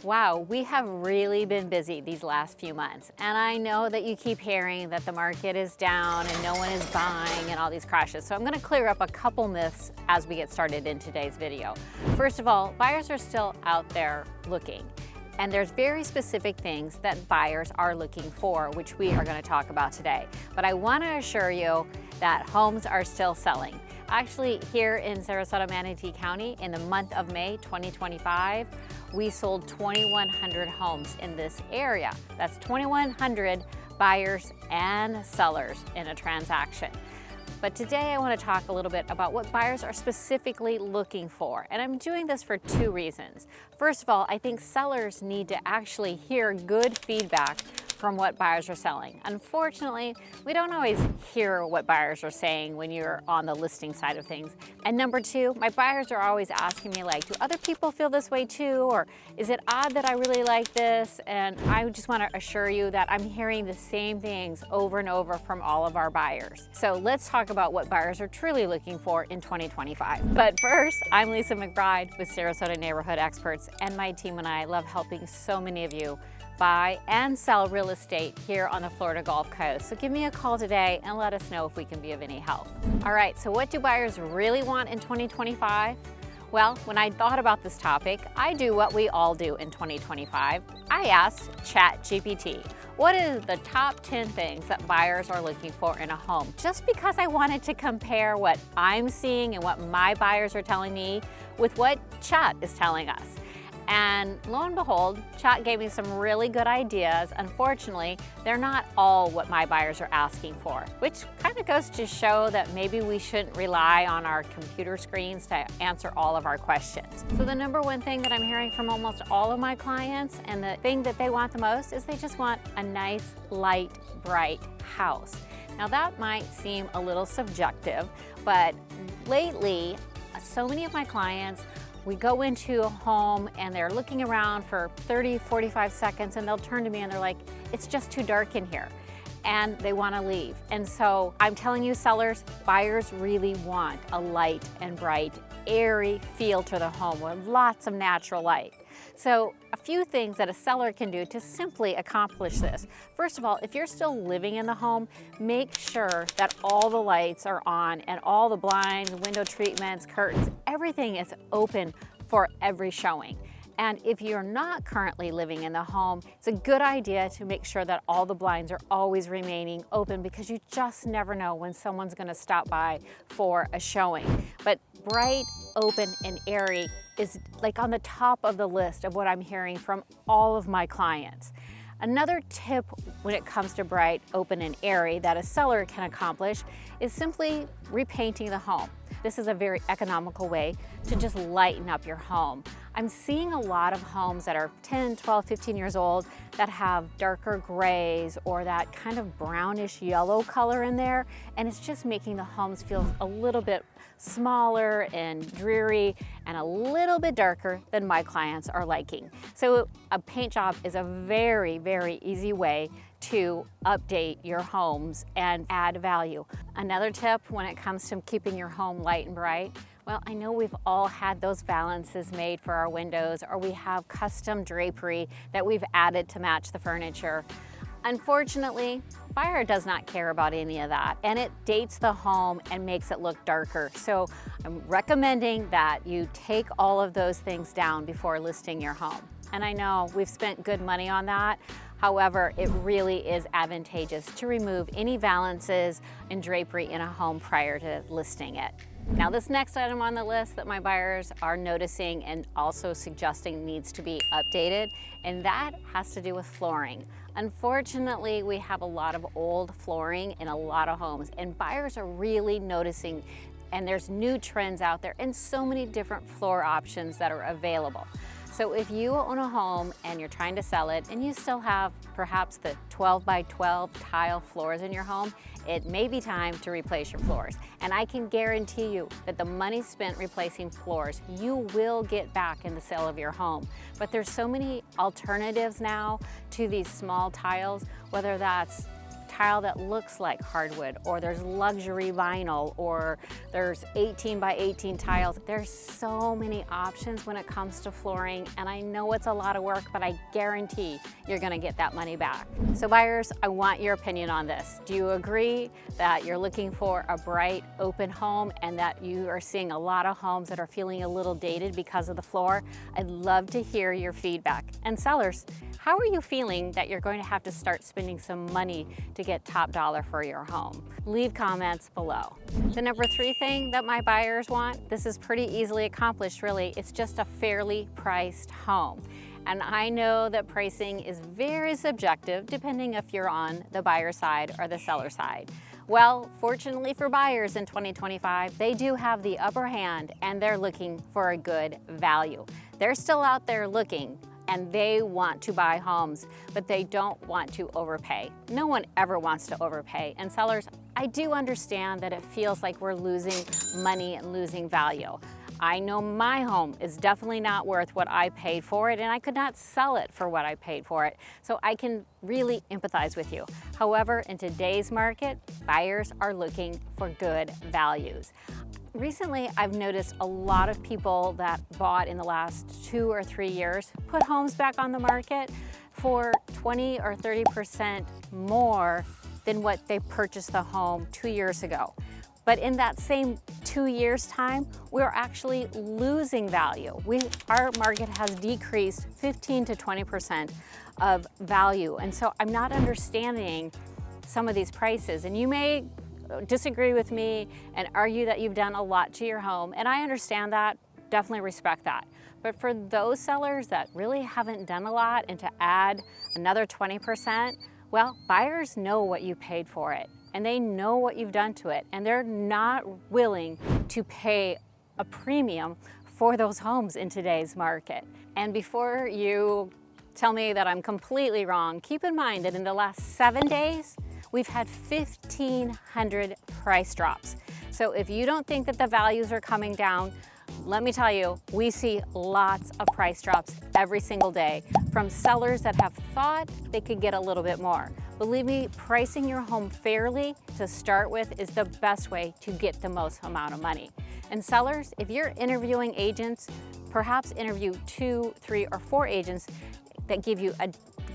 Wow, we have really been busy these last few months. And I know that you keep hearing that the market is down and no one is buying and all these crashes. So I'm gonna clear up a couple myths as we get started in today's video. First of all, buyers are still out there looking. And there's very specific things that buyers are looking for, which we are gonna talk about today. But I wanna assure you that homes are still selling. Actually, here in Sarasota, Manatee County, in the month of May 2025, we sold 2,100 homes in this area. That's 2,100 buyers and sellers in a transaction. But today I want to talk a little bit about what buyers are specifically looking for. And I'm doing this for two reasons. First of all, I think sellers need to actually hear good feedback from what buyers are selling. Unfortunately, we don't always hear what buyers are saying when you're on the listing side of things. And number two, my buyers are always asking me like, do other people feel this way too? Or is it odd that I really like this? And I just want to assure you that I'm hearing the same things over and over from all of our buyers. So let's talk about what buyers are truly looking for in 2025. But first, I'm Lisa McBride with Sarasota Neighborhood Experts, and my team and I love helping so many of you buy and sell real estate here on the Florida Gulf Coast. So give me a call today and let us know if we can be of any help. All right, so what do buyers really want in 2025? Well, when I thought about this topic, I do what we all do in 2025. I asked ChatGPT, what is the top 10 things that buyers are looking for in a home? Just because I wanted to compare what I'm seeing and what my buyers are telling me with what Chat is telling us. And lo and behold, Chat gave me some really good ideas. Unfortunately, they're not all what my buyers are asking for, which kind of goes to show that maybe we shouldn't rely on our computer screens to answer all of our questions. So the number one thing that I'm hearing from almost all of my clients, and the thing that they want the most, is they just want a nice, light, bright house. Now that might seem a little subjective, but lately, so many of my clients, we go into a home and they're looking around for 30, 45 seconds and they'll turn to me and they're like, it's just too dark in here. And they want to leave. And so I'm telling you, sellers, buyers really want a light and bright, airy feel to the home with lots of natural light. So a few things that a seller can do to simply accomplish this. First of all, if you're still living in the home, make sure that all the lights are on and all the blinds, window treatments, curtains, everything is open for every showing. And if you're not currently living in the home, it's a good idea to make sure that all the blinds are always remaining open, because you just never know when someone's going to stop by for a showing. But bright, open, and airy is like on the top of the list of what I'm hearing from all of my clients. Another tip when it comes to bright, open, and airy that a seller can accomplish is simply repainting the home. This is a very economical way to just lighten up your home. I'm seeing a lot of homes that are 10, 12, 15 years old that have darker grays or that kind of brownish yellow color in there, and it's just making the homes feel a little bit smaller and dreary and a little bit darker than my clients are liking. So a paint job is a very, very easy way to update your homes and add value. Another tip when it comes to keeping your home light and bright, well, I know we've all had those valances made for our windows, or we have custom drapery that we've added to match the furniture. Unfortunately, buyer does not care about any of that, and it dates the home and makes it look darker. So I'm recommending that you take all of those things down before listing your home. And I know we've spent good money on that. However, it really is advantageous to remove any valances and drapery in a home prior to listing it. Now, this next item on the list that my buyers are noticing and also suggesting needs to be updated, and that has to do with flooring. Unfortunately, we have a lot of old flooring in a lot of homes, and buyers are really noticing, and there's new trends out there and so many different floor options that are available. So if you own a home and you're trying to sell it and you still have perhaps the 12 by 12 tile floors in your home, it may be time to replace your floors. And I can guarantee you that the money spent replacing floors, you will get back in the sale of your home. But there's so many alternatives now to these small tiles, whether that's tile that looks like hardwood, or there's luxury vinyl, or there's 18 by 18 tiles. There's so many options when it comes to flooring, and I know it's a lot of work, but I guarantee you're gonna get that money back. So buyers, I want your opinion on this. Do you agree that you're looking for a bright, open home and that you are seeing a lot of homes that are feeling a little dated because of the floor? I'd love to hear your feedback. And sellers, how are you feeling that you're going to have to start spending some money to get top dollar for your home? Leave comments below. The number 3 thing that my buyers want, this is pretty easily accomplished really, it's just a fairly priced home. And I know that pricing is very subjective depending if you're on the buyer side or the seller side. Well, fortunately for buyers in 2025, they do have the upper hand and they're looking for a good value. They're still out there looking and they want to buy homes, but they don't want to overpay. No one ever wants to overpay. And sellers, I do understand that it feels like we're losing money and losing value. I know my home is definitely not worth what I paid for it, and I could not sell it for what I paid for it. So I can really empathize with you. However, in today's market, buyers are looking for good values. Recently, I've noticed a lot of people that bought in the last 2 or 3 years put homes back on the market for 20 or 30% more than what they purchased the home 2 years ago. But in that same 2 years' time, we're actually losing value. Our market has decreased 15 to 20% of value. And so I'm not understanding some of these prices. And you may disagree with me and argue that you've done a lot to your home. And I understand that, definitely respect that. But for those sellers that really haven't done a lot and to add another 20%, well, buyers know what you paid for it and they know what you've done to it, and they're not willing to pay a premium for those homes in today's market. And before you tell me that I'm completely wrong, keep in mind that in the last 7 days, we've had 1,500 price drops. So if you don't think that the values are coming down, let me tell you, we see lots of price drops every single day from sellers that have thought they could get a little bit more. Believe me, pricing your home fairly to start with is the best way to get the most amount of money. And sellers, if you're interviewing agents, perhaps interview 2, 3, or 4 agents that give you a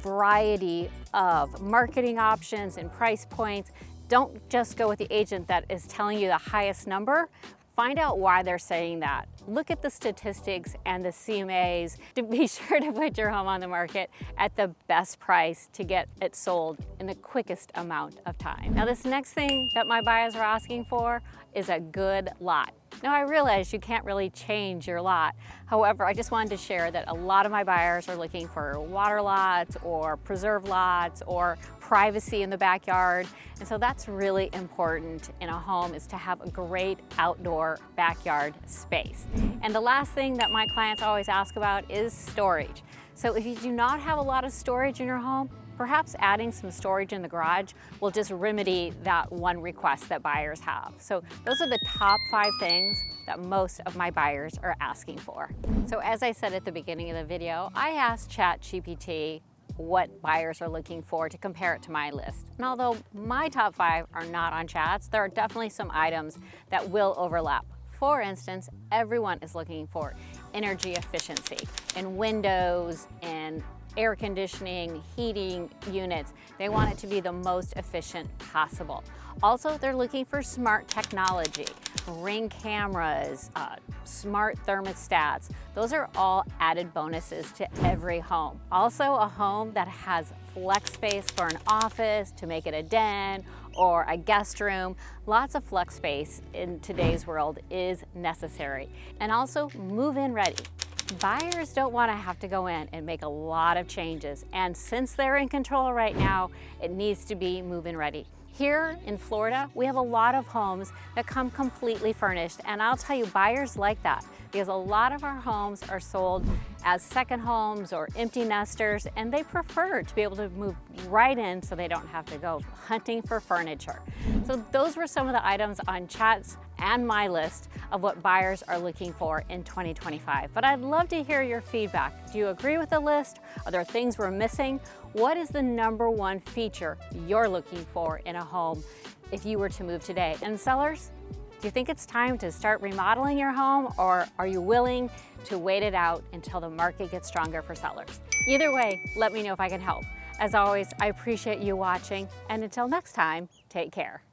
variety of marketing options and price points. Don't just go with the agent that is telling you the highest number. Find out why they're saying that. Look at the statistics and the CMAs to be sure to put your home on the market at the best price to get it sold in the quickest amount of time. Now, this next thing that my buyers are asking for is a good lot. Now, I realize you can't really change your lot. However, I just wanted to share that a lot of my buyers are looking for water lots or preserve lots or privacy in the backyard. And so that's really important in a home, is to have a great outdoor backyard space. And the last thing that my clients always ask about is storage. So if you do not have a lot of storage in your home, perhaps adding some storage in the garage will just remedy that one request that buyers have. So those are the top 5 things that most of my buyers are asking for. So as I said at the beginning of the video, I asked ChatGPT what buyers are looking for to compare it to my list. And although my top 5 are not on Chats, there are definitely some items that will overlap. For instance, everyone is looking for energy efficiency in windows and air conditioning, heating units. They want it to be the most efficient possible. Also, they're looking for smart technology, Ring cameras, smart thermostats. Those are all added bonuses to every home. Also, a home that has flex space for an office to make it a den or a guest room. Lots of flex space in today's world is necessary. And also move-in ready. Buyers don't want to have to go in and make a lot of changes. And since they're in control right now, it needs to be move-in ready. Here in Florida, we have a lot of homes that come completely furnished. And I'll tell you, buyers like that because a lot of our homes are sold as second homes or empty nesters, and they prefer to be able to move right in so they don't have to go hunting for furniture. So those were some of the items on Chat's and my list of what buyers are looking for in 2025. But I'd love to hear your feedback. Do you agree with the list? Are there things we're missing? What is the #1 feature you're looking for in a home if you were to move today? And sellers, do you think it's time to start remodeling your home, or are you willing to wait it out until the market gets stronger for sellers? Either way, let me know if I can help. As always, I appreciate you watching, and until next time, take care.